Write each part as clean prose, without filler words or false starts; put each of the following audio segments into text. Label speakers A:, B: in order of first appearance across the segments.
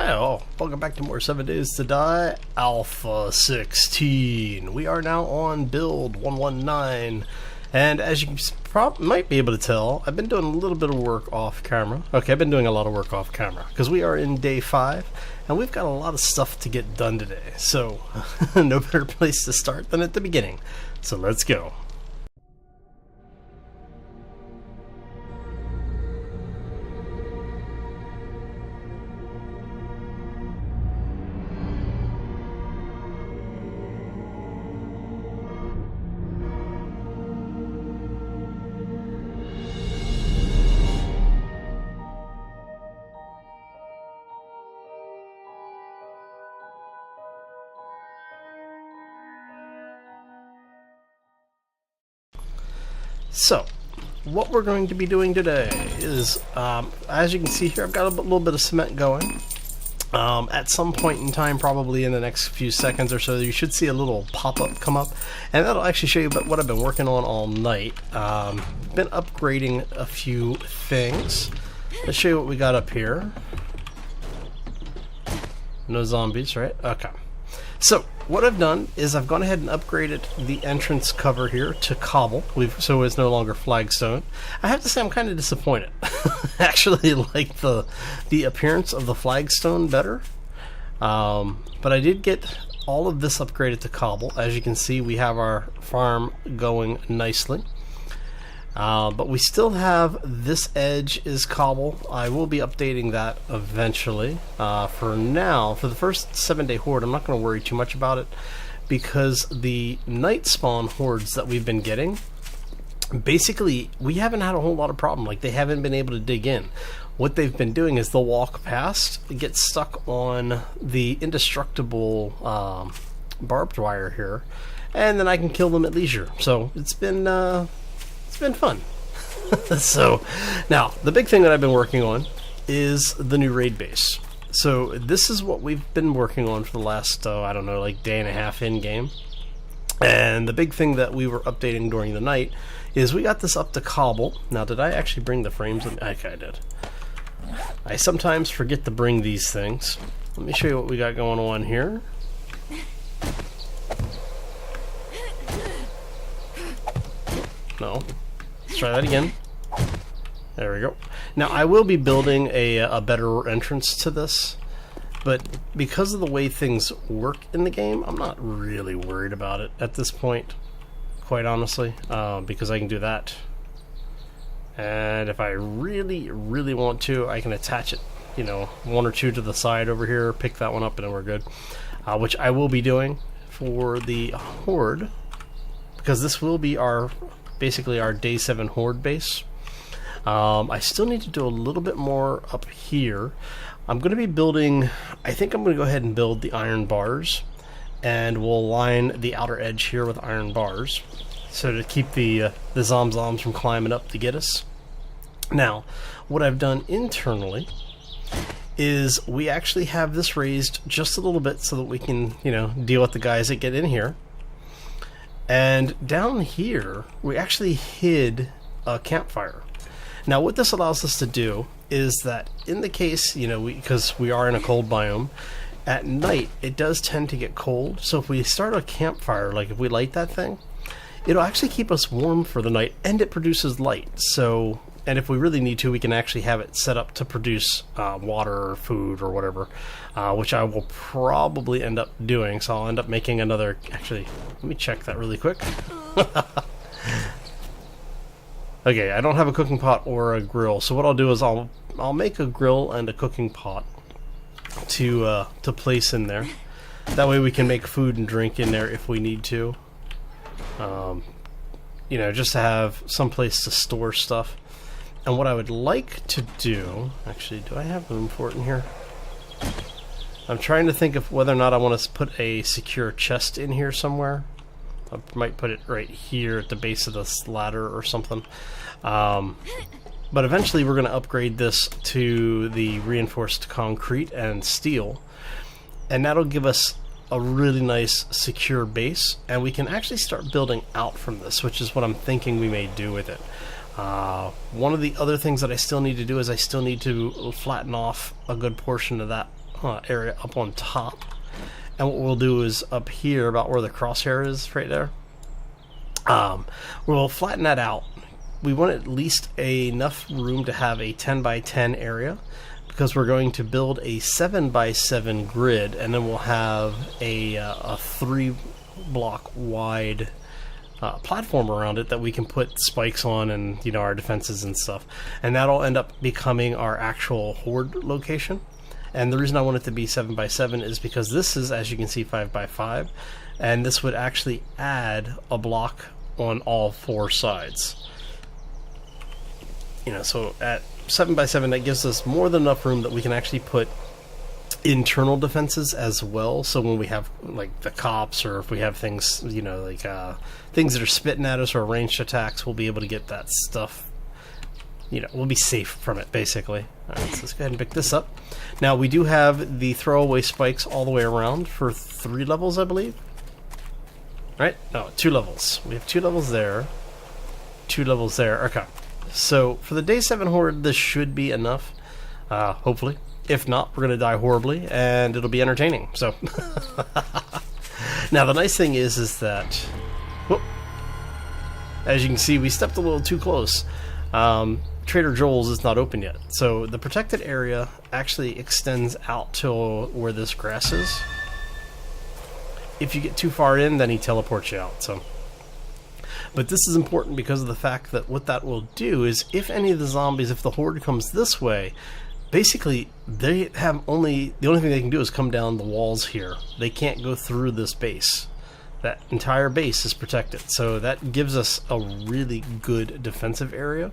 A: Hi all, welcome back to more 7 Days to Die Alpha 16. We are now on build 119, and as you might be able to tell, I've been doing a little bit of work off camera. Okay, I've been doing a lot of work off camera, because we are in day 5, and we've got a lot of stuff to get done today, so no better place to start than at the beginning. So let's go. So, what we're going to be doing today is, as you can see here, I've got a little bit of cement going. At some point in time, probably in the next few seconds or so, you should see a little pop-up come up, and that'll actually show you what I've been working on all night. Been upgrading a few things. Let's show you what we got up here. No zombies, right? Okay. So, what I've done is I've gone ahead and upgraded the entrance cover here to cobble, so it's no longer flagstone. I have to say I'm kind of disappointed. I actually like the appearance of the flagstone better. But I did get all of this upgraded to cobble. As you can see, we have our farm going nicely. But we still have this edge is cobble. I will be updating that eventually. For now, for the first 7-day horde, I'm not going to worry too much about it, because the night spawn hordes that we've been getting, basically, we haven't had a whole lot of problem. Like, they haven't been able to dig in. What they've been doing is they'll walk past, get stuck on the indestructible barbed wire here, and then I can kill them at leisure. So it's been fun. So now the big thing that I've been working on is the new raid base. So this is what we've been working on for the last I don't know, like day and a half in game. And the big thing that we were updating during the night is we got this up to cobble. Now, did I actually bring the frames with me? Okay, I did. I sometimes forget to bring these things. Let me show you what we got going on here. No. Let's try that again. There we go. Now, I will be building a better entrance to this, but because of the way things work in the game, I'm not really worried about it at this point, quite honestly, because I can do that. And if I really, really want to, I can attach it, you know, 1 or 2 to the side over here, pick that one up, and then we're good. Which I will be doing for the horde, because this will be basically our day 7 horde base. I still need to do a little bit more up here. I'm going to be building, I think I'm going to go ahead and build the iron bars, and we'll line the outer edge here with iron bars, so to keep the zomzoms from climbing up to get us. Now, what I've done internally is we actually have this raised just a little bit so that we can, you know, deal with the guys that get in here. And down here, we actually hid a campfire. Now, what this allows us to do is that in the case, you know, because we are in a cold biome, at night it does tend to get cold. So if we start a campfire, like if we light that thing, it'll actually keep us warm for the night, and it produces light. So, and if we really need to, we can actually have it set up to produce water or food or whatever, which I will probably end up doing. So I'll end up making another. Actually, let me check that really quick. Okay, I don't have a cooking pot or a grill, so what I'll do is I'll make a grill and a cooking pot to place in there. That way we can make food and drink in there if we need to. You know, just to have some place to store stuff. And what I would like to do, actually, do I have room for it in here? I'm trying to think of whether or not I want to put a secure chest in here somewhere. I might put it right here at the base of this ladder or something. But eventually we're going to upgrade this to the reinforced concrete and steel. And that'll give us a really nice secure base. And we can actually start building out from this, which is what I'm thinking we may do with it. One of the other things that I still need to do is I still need to flatten off a good portion of that area up on top. And what we'll do is up here, about where the crosshair is, right there, we'll flatten that out. We want at least enough room to have a 10 by 10 area, because we're going to build a 7 by 7 grid, and then we'll have a 3 block wide platform around it that we can put spikes on, and our defenses and stuff, and that'll end up becoming our actual horde location. And the reason I want it to be 7 by 7 is because this is, as you can see, 5 by 5, and this would actually add a block on all 4 sides. So at 7 by 7, that gives us more than enough room that we can actually put internal defenses as well. So when we have like the cops, or if we have things, things that are spitting at us, or ranged attacks, we'll be able to get that stuff. We'll be safe from it, basically. All right, so let's go ahead and pick this up. Now we do have the throwaway spikes all the way around for 3 levels, I believe. Right? No, 2 levels. We have 2 levels there, 2 levels there. Okay. So for the day 7 horde, this should be enough, hopefully. If not, we're going to die horribly, and it'll be entertaining. So, now the nice thing is that, whoop, as you can see, we stepped a little too close. Trader Joel's is not open yet, so the protected area actually extends out to where this grass is. If you get too far in, then he teleports you out. So. But this is important because of the fact that what that will do is, if any of the zombies, if the horde comes this way, basically they have the only thing they can do is come down the walls here. They can't go through this base. That entire base is protected, so that gives us a really good defensive area,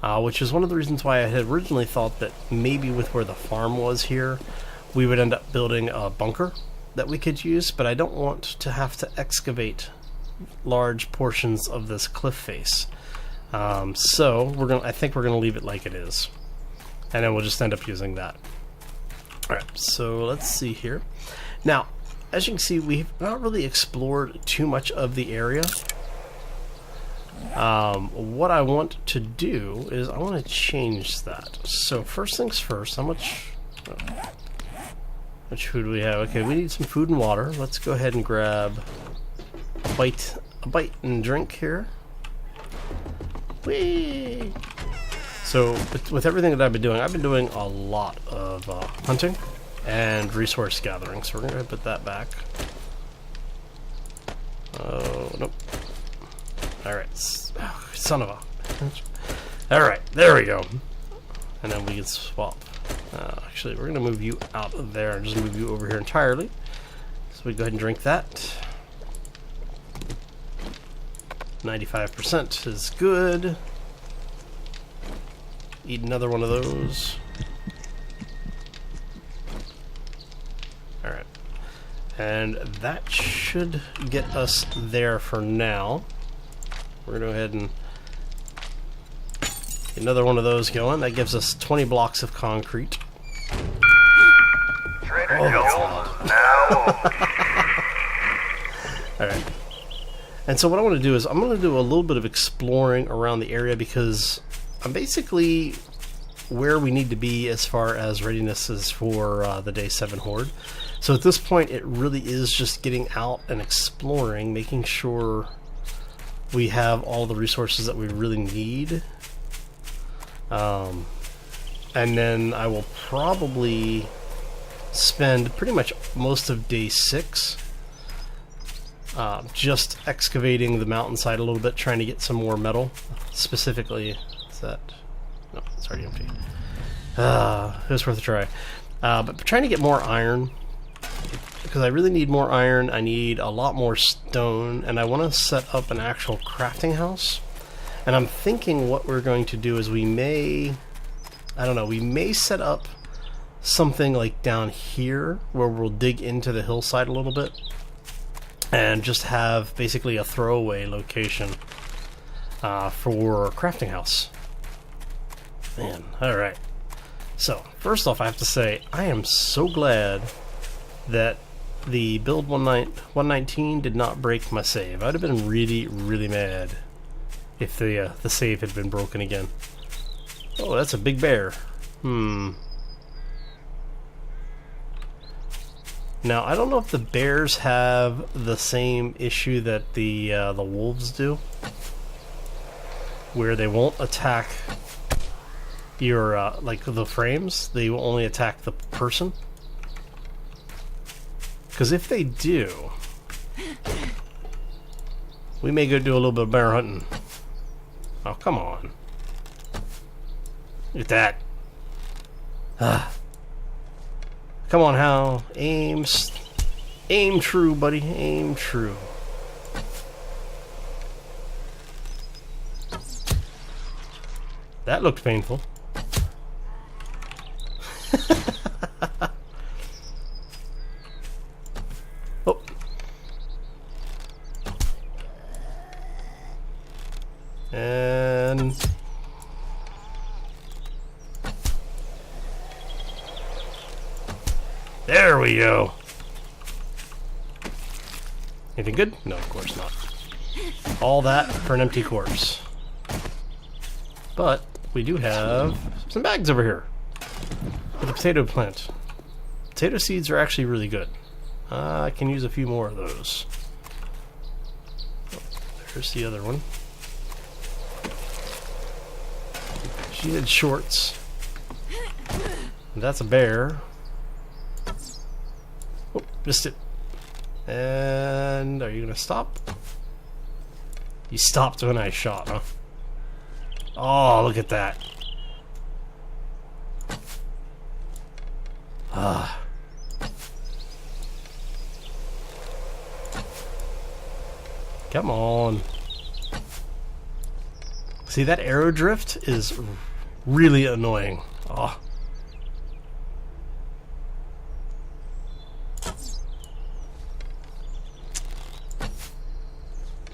A: which is one of the reasons why I had originally thought that maybe with where the farm was here, we would end up building a bunker that we could use, but I don't want to have to excavate large portions of this cliff face. So I think we're gonna leave it like it is, and then we'll just end up using that. Alright, so let's see here. Now, as you can see, we've not really explored too much of the area. What I want to do is I want to change that. So first things first, how much food do we have? Okay, we need some food and water. Let's go ahead and grab a bite and drink here. Whee! So with everything that I've been doing a lot of hunting and resource gathering. So we're gonna put that back. Oh nope! All right, son of a. All right, there we go. And then we can swap. Actually, we're gonna move you out of there and just move you over here entirely. So we go ahead and drink that. 95% is good. Eat another one of those. Alright. And that should get us there for now. We're going to go ahead and get another one of those going. That gives us 20 blocks of concrete. Alright. And so what I want to do is I'm going to do a little bit of exploring around the area, because I'm basically where we need to be as far as readiness is for the day 7 horde. So at this point it really is just getting out and exploring, making sure we have all the resources that we really need. And then I will probably spend pretty much most of day 6 just excavating the mountainside a little bit, trying to get some more metal. Specifically, is that... no, it's already empty. It was worth a try. But trying to get more iron, because I really need more iron. I need a lot more stone, and I want to set up an actual crafting house. And I'm thinking what we're going to do is we may set up something like down here where we'll dig into the hillside a little bit and just have basically a throwaway location for a crafting house. Man, alright. So, first off, I have to say, I am so glad that the build 119 did not break my save. I'd have been really, really mad if the save had been broken again. Oh, that's a big bear. Now, I don't know if the bears have the same issue that the wolves do, where they won't attack your like the frames. They will only attack the person. Because if they do, we may go do a little bit of bear hunting. Oh, come on! Look at that. Come on, Hal. Aim true, buddy. Aim true. That looked painful. Oh. And... there we go. Anything good? No, of course not. All that for an empty corpse. But we do have some bags over here with a potato plant. Potato seeds are actually really good. I can use a few more of those. Oh, there's the other one. She did shorts. That's a bear. Oh, missed it. And are you gonna stop? You stopped when I shot, huh? Oh, look at that. Ah. Come on. See, that arrow drift is really annoying. Oh.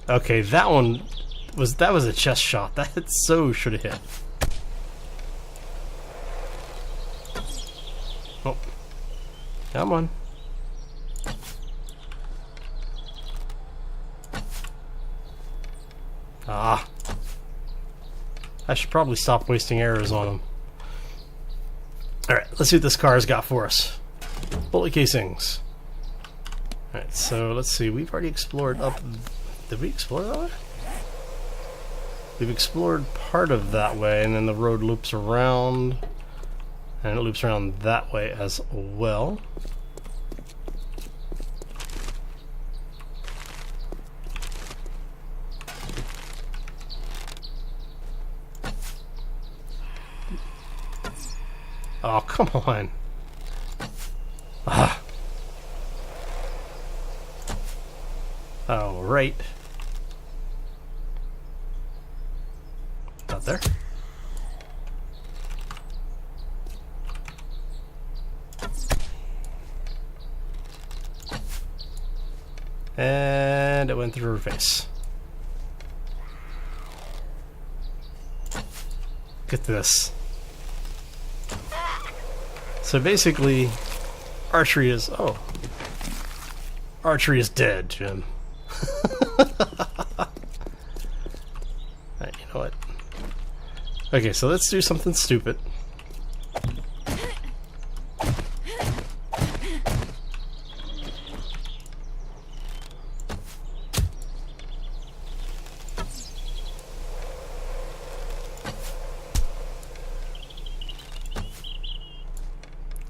A: Okay, that was a chest shot. That so should have hit. Oh. Come on. Ah. I should probably stop wasting arrows on them. Alright, let's see what this car's got for us. Bullet casings. Alright, so let's see. We've already explored up... Did we explore that way? We've explored part of that way, and then the road loops around. And it loops around that way as well. Oh, come on. Ah. Oh, right. Out there. And it went through her face. Look at this. So basically, archery is... oh. Archery is dead, Jim. Alright, you know what? Okay, so let's do something stupid.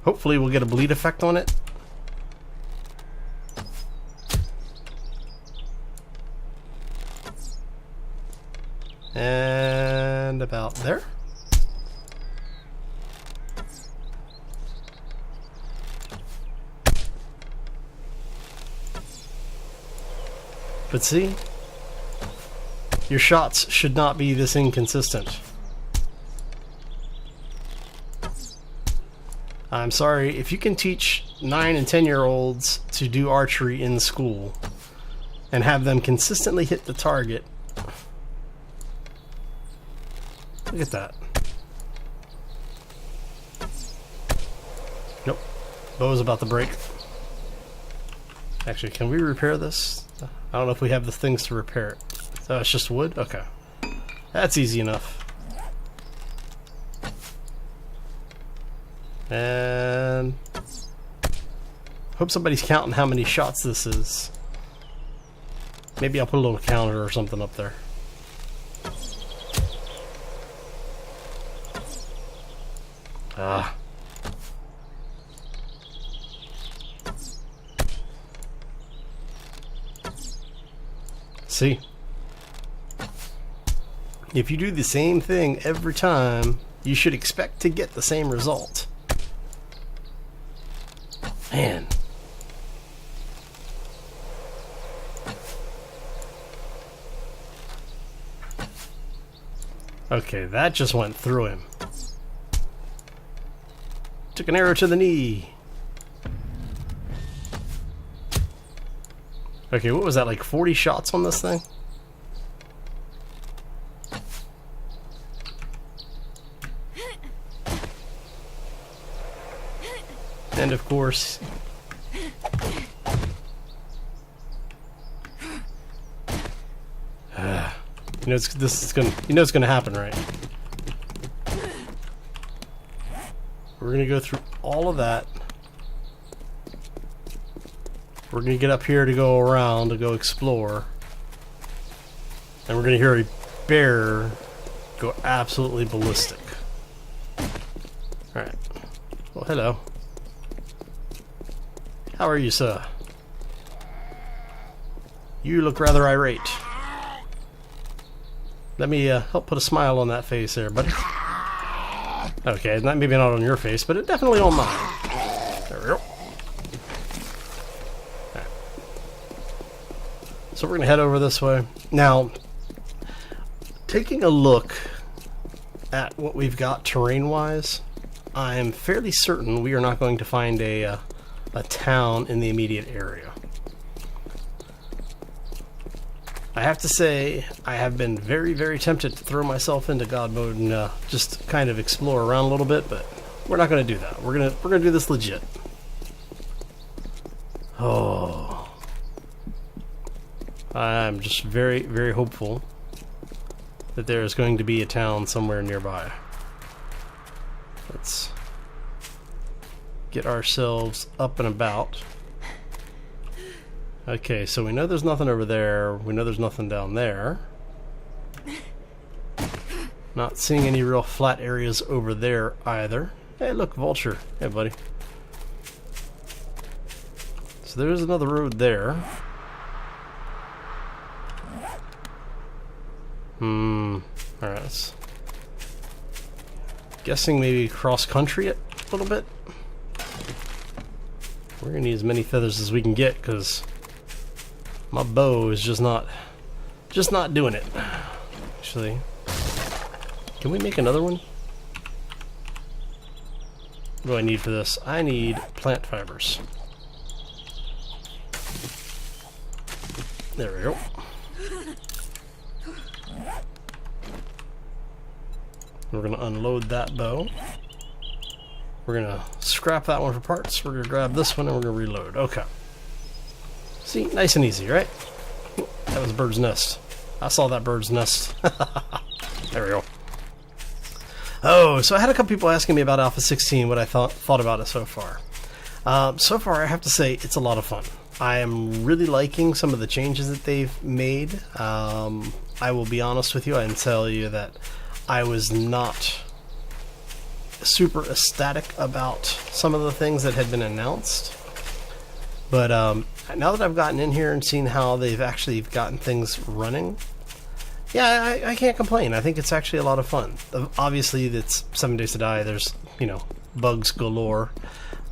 A: Hopefully we'll get a bleed effect on it. And about there. But see, your shots should not be this inconsistent. I'm sorry, if you can teach 9 and 10-year-olds to do archery in school and have them consistently hit the target. Look at that. Nope. Bow's about to break. Actually, can we repair this? I don't know if we have the things to repair it. Oh, it's just wood? Okay. That's easy enough. And... Hope somebody's counting how many shots this is. Maybe I'll put a little counter or something up there. Ah. See? If you do the same thing every time, you should expect to get the same result. Man. Okay, that just went through him. Took an arrow to the knee. Okay, what was that, like 40 shots on this thing? And of course... you know it's gonna happen, right? We're gonna go through all of that. We're gonna get up here to go around, to go explore. And we're gonna hear a bear go absolutely ballistic. Alright. Well, hello. How are you, sir? You look rather irate. Let me help put a smile on that face there, buddy. Okay, maybe not on your face, but it definitely on mine. There we go. Right. So we're going to head over this way. Now, taking a look at what we've got terrain-wise, I'm fairly certain we are not going to find a town in the immediate area. I have to say, I have been very, very tempted to throw myself into God mode and just kind of explore around a little bit, but we're not going to do that. We're gonna do this legit. Oh, I'm just very, very hopeful that there is going to be a town somewhere nearby. Let's get ourselves up and about. Okay, so we know there's nothing over there. We know there's nothing down there. Not seeing any real flat areas over there either. Hey, look, vulture. Hey, buddy. So there's another road there. Alright. Guessing maybe cross country it a little bit. We're gonna need as many feathers as we can get because my bow is just not doing it. Actually, can we make another one? What do I need for this? I need plant fibers. There we go. We're gonna unload that bow. We're gonna scrap that one for parts. We're gonna grab this one and we're gonna reload. Okay. See, nice and easy, right? That was a bird's nest. I saw that bird's nest. There we go. Oh, so I had a couple people asking me about Alpha 16, what I thought about it so far. So far, I have to say, it's a lot of fun. I am really liking some of the changes that they've made. I will be honest with you and tell you that I was not super ecstatic about some of the things that had been announced. But now that I've gotten in here and seen how they've actually gotten things running, yeah, I can't complain. I think it's actually a lot of fun. Obviously, it's 7 Days to Die. There's, bugs galore.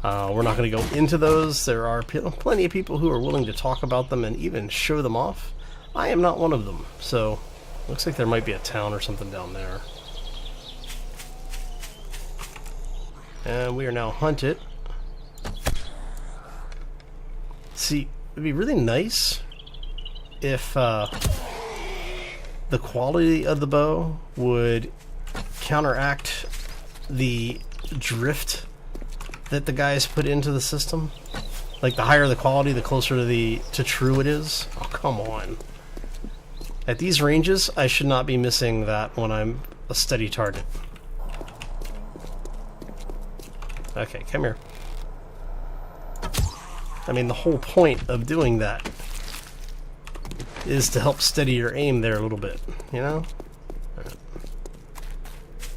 A: We're not going to go into those. There are plenty of people who are willing to talk about them and even show them off. I am not one of them. So, looks like there might be a town or something down there. And we are now hunted. See, it'd be really nice if the quality of the bow would counteract the drift that the guys put into the system. Like, the higher the quality, the closer to true it is. Oh, come on. At these ranges, I should not be missing that when I'm a steady target. Okay, come here. I mean, the whole point of doing that is to help steady your aim there a little bit, you know? Right.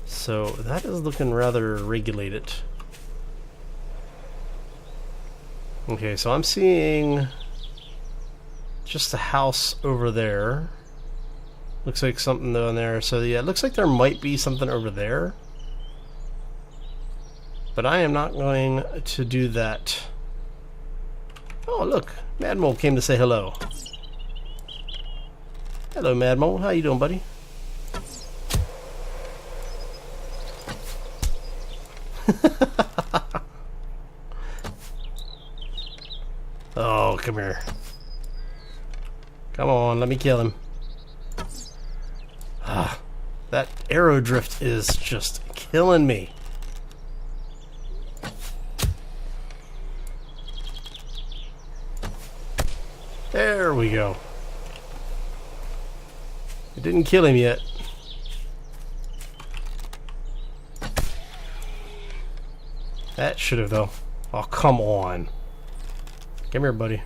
A: So that is looking rather regulated. Okay, so I'm seeing just a house over there. Looks like something down there. So yeah, it looks like there might be something over there. But I am not going to do that. Oh, look. Mad Mole came to say hello. Hello, Mad Mole. How you doing, buddy? Oh, come here. Come on, let me kill him. Ah, that arrow drift is just killing me. There we go. It didn't kill him yet. That should have, though. Oh, come on. Come here, buddy.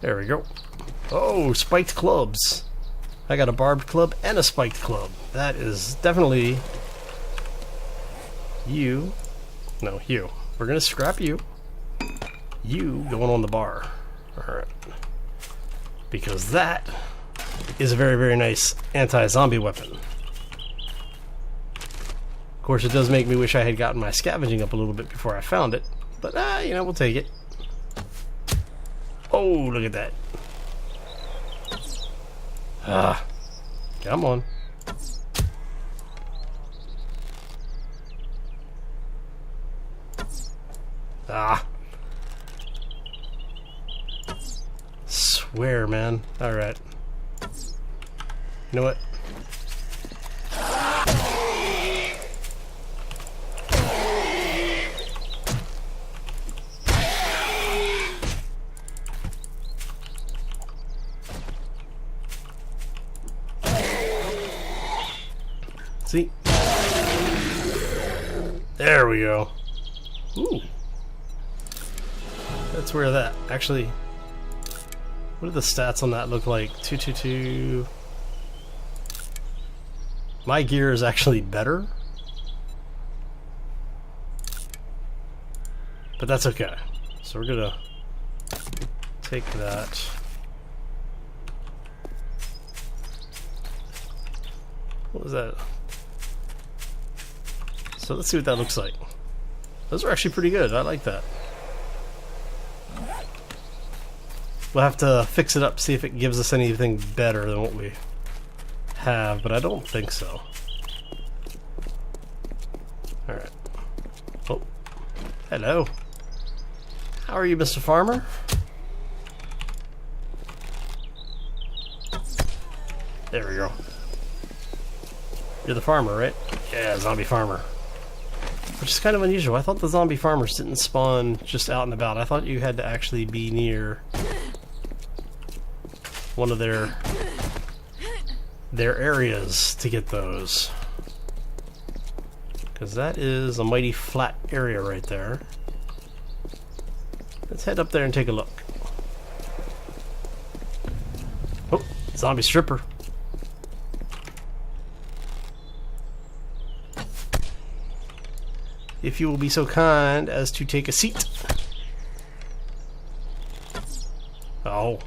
A: There we go. Oh, spiked clubs. I got a barbed club and a spiked club. That is definitely you. No, you. We're gonna scrap you. You going on the bar. Alright. Because that is a very, very nice anti-zombie weapon. Of course, it does make me wish I had gotten my scavenging up a little bit before I found it. But, you know, we'll take it. Oh, look at that. Ah. Come on. Ah. Swear, man. Alright. You know what? See? There we go. Ooh. That's where that actually. What do the stats on that look like? 222. My gear is actually better. But that's okay. So we're gonna take that. What was that? So let's see what that looks like. Those are actually pretty good. I like that. We'll have to fix it up, see if it gives us anything better than what we have, but I don't think so. Alright. Oh. Hello. How are you, Mr. Farmer? There we go. You're the farmer, right? Yeah, zombie farmer. Which is kind of unusual. I thought the zombie farmers didn't spawn just out and about. I thought you had to actually be near one of their areas to get those. Because that is a mighty flat area right there. Let's head up there and take a look. Oh, zombie stripper. If you will be so kind as to take a seat. Oh.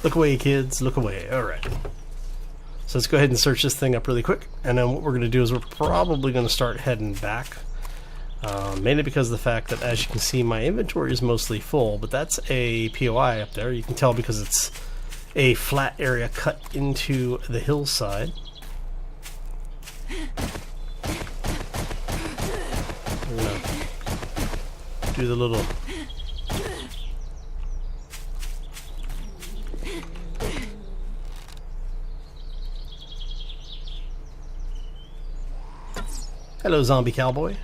A: Look away, kids. Look away. Alright. So let's go ahead and search this thing up really quick. And then what we're going to do is we're probably going to start heading back. Mainly because of the fact that, as you can see, my inventory is mostly full, but that's a POI up there. You can tell because it's a flat area cut into the hillside. We're gonna do the little hello, zombie cowboy.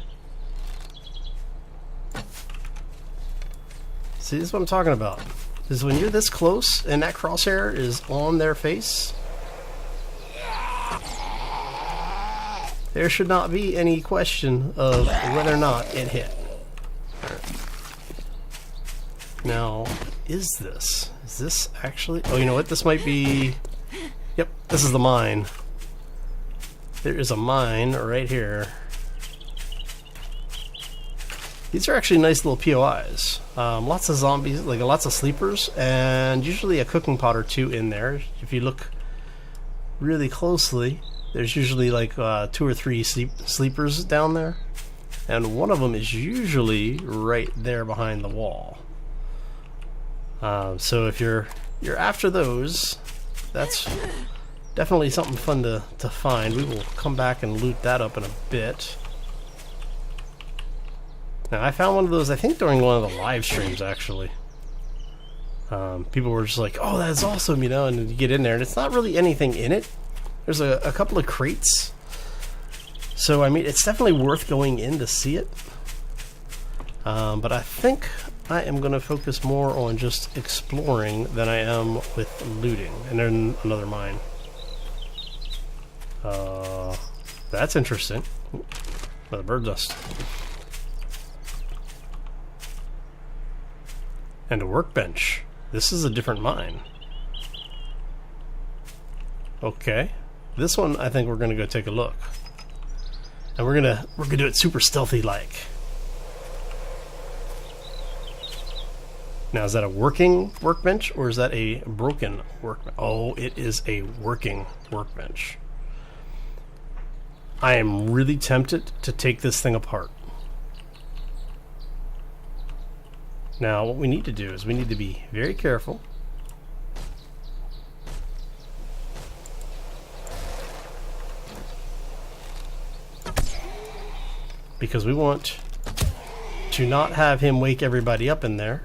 A: See, this is what I'm talking about. is when you're this close and that crosshair is on their face, there should not be any question of whether or not it hit. Now, is this actually... Oh, you know what? This might be... Yep, this is the mine. There is a mine right here. These are actually nice little POIs. Lots of zombies, like lots of sleepers, and usually a cooking pot or two in there. If you look really closely, there's usually like 2 or 3 sleepers down there, and one of them is usually right there behind the wall. So if you're after those, that's definitely something fun to find. We will come back and loot that up in a bit. Now, I found one of those, I think, during one of the live streams, actually. People were just like, oh, that's awesome, you know, and you get in there, and it's not really anything in it. There's a couple of crates. So, I mean, it's definitely worth going in to see it. But I think I am going to focus more on just exploring than I am with looting. And then another mine. That's interesting. Another bird dust. And a workbench. This is a different mine. Okay. This one, I think we're gonna go take a look. And we're gonna do it super stealthy like. Now, is that a working workbench or is that a broken workbench? Oh, it is a working workbench. I am really tempted to take this thing apart. Now, what we need to do is we need to be very careful. Because we want to not have him wake everybody up in there.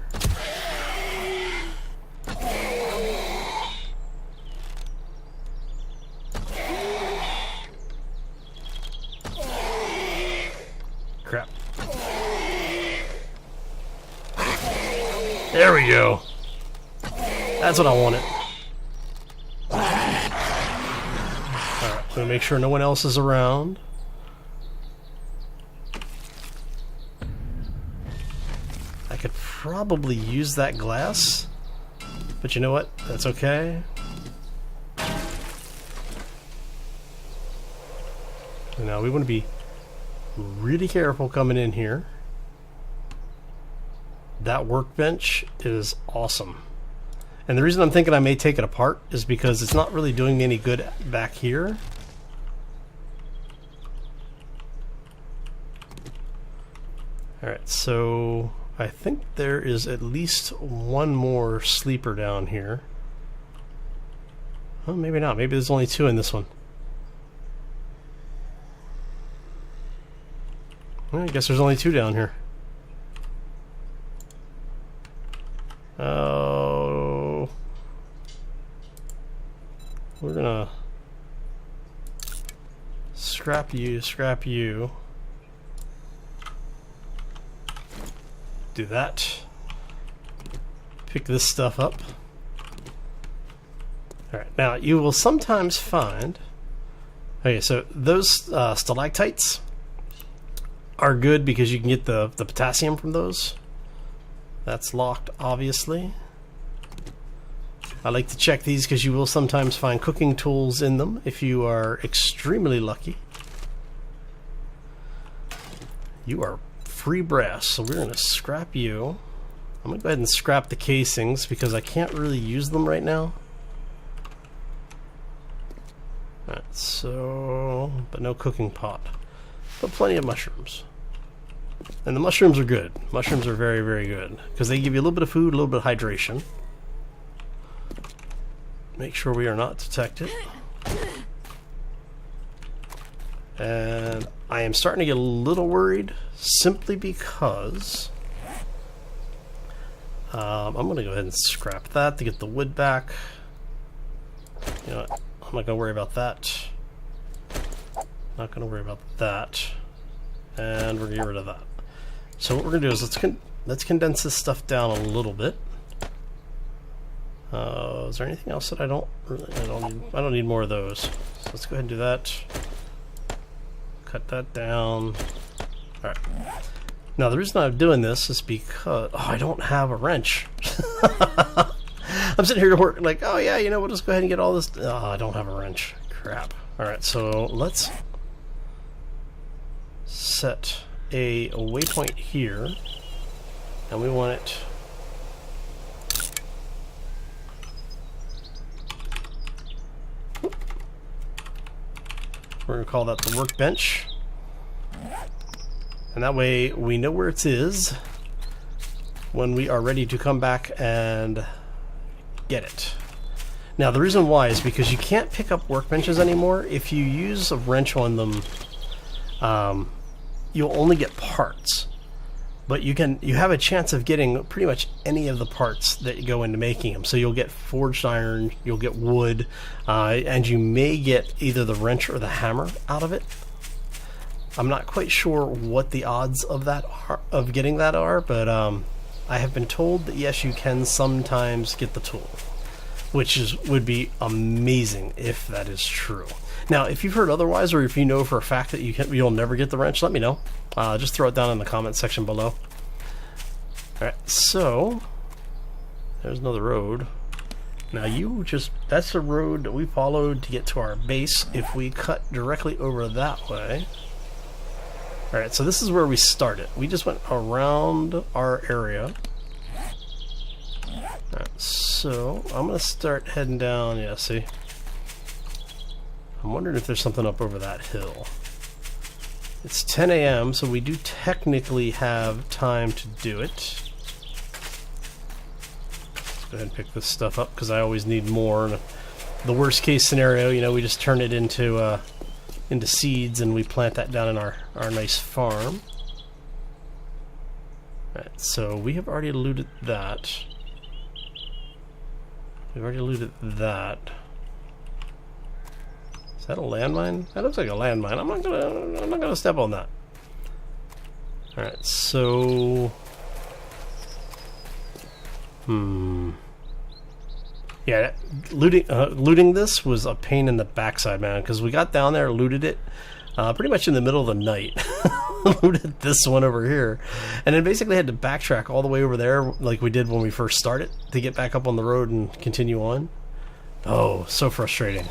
A: Crap. There we go. That's what I wanted. Alright, so make sure no one else is around. I could probably use that glass, but you know what? That's okay. Now we want to be really careful coming in here. That workbench is awesome. And the reason I'm thinking I may take it apart is because it's not really doing me any good back here. Alright, so I think there is at least one more sleeper down here. Oh, maybe not. Maybe there's only 2 in this one. Well, I guess there's only 2 down here. Oh, we're gonna scrap you. Do that. Pick this stuff up. Alright, now you will sometimes find... Okay, so those stalactites are good because you can get the potassium from those. That's locked, obviously. I like to check these because you will sometimes find cooking tools in them if you are extremely lucky. You are free brass, so we're going to scrap you. I'm going to go ahead and scrap the casings because I can't really use them right now. Alright, so... but no cooking pot. But plenty of mushrooms. And the mushrooms are good. Mushrooms are very, very good. Because they give you a little bit of food, a little bit of hydration. Make sure we are not detected. And I am starting to get a little worried simply because I'm going to go ahead and scrap that to get the wood back. You know what? I'm not going to worry about that. Not going to worry about that. And we're going to get rid of that. So what we're going to do is let's condense this stuff down a little bit. Is there anything else that I don't need more of those. So let's go ahead and do that. Cut that down. Alright. Now the reason I'm doing this is because I don't have a wrench. I'm sitting here to work like, oh yeah, you know, we'll just go ahead and get all this. Oh, I don't have a wrench. Crap. Alright, so let's set a waypoint here. And we want it we're going to call that the workbench. And that way we know where it is when we are ready to come back and get it. Now the reason why is because you can't pick up workbenches anymore. If you use a wrench on them, you'll only get parts. But you have a chance of getting pretty much any of the parts that go into making them. So you'll get forged iron, you'll get wood, and you may get either the wrench or the hammer out of it. I'm not quite sure what the odds of that of getting that are, but I have been told that yes, you can sometimes get the tool, which would be amazing if that is true. Now, if you've heard otherwise, or if you know for a fact that you'll never get the wrench, let me know. Just throw it down in the comment section below. Alright, so there's another road. Now that's the road that we followed to get to our base. If we cut directly over that way. Alright, so this is where we started. We just went around our area. Alright, so I'm going to start heading down. Yeah, see? I'm wondering if there's something up over that hill. It's 10 a.m., so we do technically have time to do it. Let's go ahead and pick this stuff up, because I always need more. And the worst case scenario, you know, we just turn it into seeds and we plant that down in our nice farm. Alright, so we have already looted that. We've already looted that. Is that a landmine? That looks like a landmine. I'm not gonna step on that. Alright, so yeah, looting this was a pain in the backside, man, because we got down there, looted it pretty much in the middle of the night. Looted this one over here, and then basically had to backtrack all the way over there like we did when we first started to get back up on the road and continue on. Oh, so frustrating.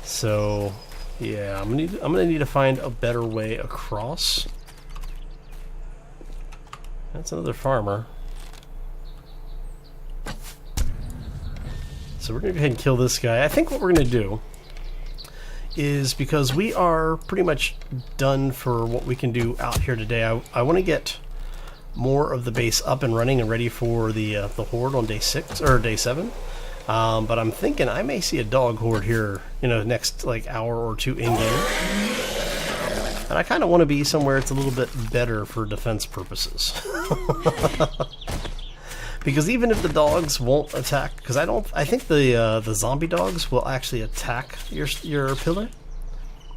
A: So yeah, I'm gonna need to find a better way across. That's another farmer. So we're gonna go ahead and kill this guy. I think what we're gonna do is, because we are pretty much done for what we can do out here today, I want to get more of the base up and running and ready for the horde on day 6 or day 7. But I'm thinking I may see a dog horde here, you know, next like hour or two in game, and I kind of want to be somewhere it's a little bit better for defense purposes. Because even if the dogs won't attack, because I think the zombie dogs will actually attack your pillar.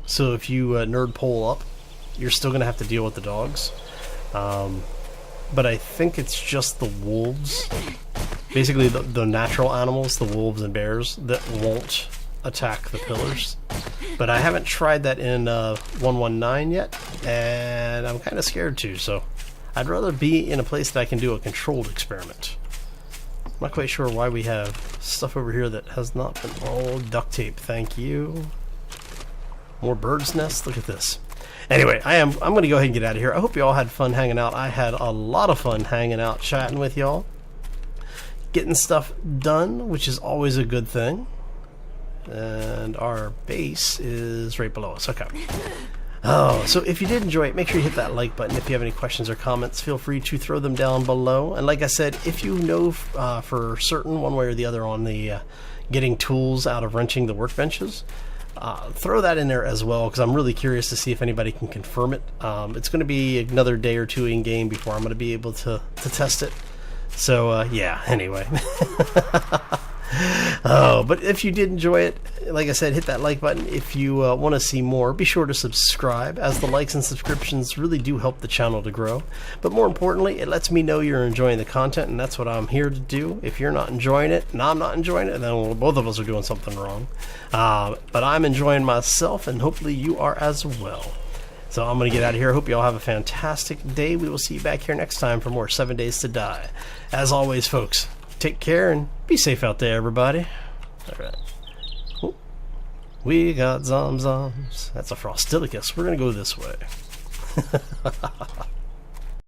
A: So if you nerd pole up, you're still gonna have to deal with the dogs. But I think it's just the wolves, basically the natural animals, the wolves and bears, that won't attack the pillars. But I haven't tried that in 119 yet, and I'm kind of scared to. So I'd rather be in a place that I can do a controlled experiment. I'm not quite sure why we have stuff over here that has not been all duct tape. Thank you. More bird's nests. Look at this. Anyway, I'm going to go ahead and get out of here. I hope you all had fun hanging out. I had a lot of fun hanging out, chatting with y'all, getting stuff done, which is always a good thing. And our base is right below us. Okay. Oh, so if you did enjoy it, make sure you hit that like button. If you have any questions or comments, feel free to throw them down below. And like I said, if you know for certain one way or the other on the getting tools out of wrenching the workbenches, throw that in there as well, because I'm really curious to see if anybody can confirm it. It's going to be another day or two in game before I'm going to be able to test it. So yeah, anyway. Oh, but if you did enjoy it, like I said, hit that like button. If you want to see more, be sure to subscribe, as the likes and subscriptions really do help the channel to grow. But more importantly, it lets me know you're enjoying the content, and that's what I'm here to do. If you're not enjoying it, and I'm not enjoying it, then both of us are doing something wrong. But I'm enjoying myself, and hopefully you are as well. So I'm going to get out of here. I hope you all have a fantastic day. We will see you back here next time for more 7 Days to Die. As always, folks, take care and be safe out there, everybody. All right. Ooh. We got zoms. That's a Frostilicus. We're going to go this way.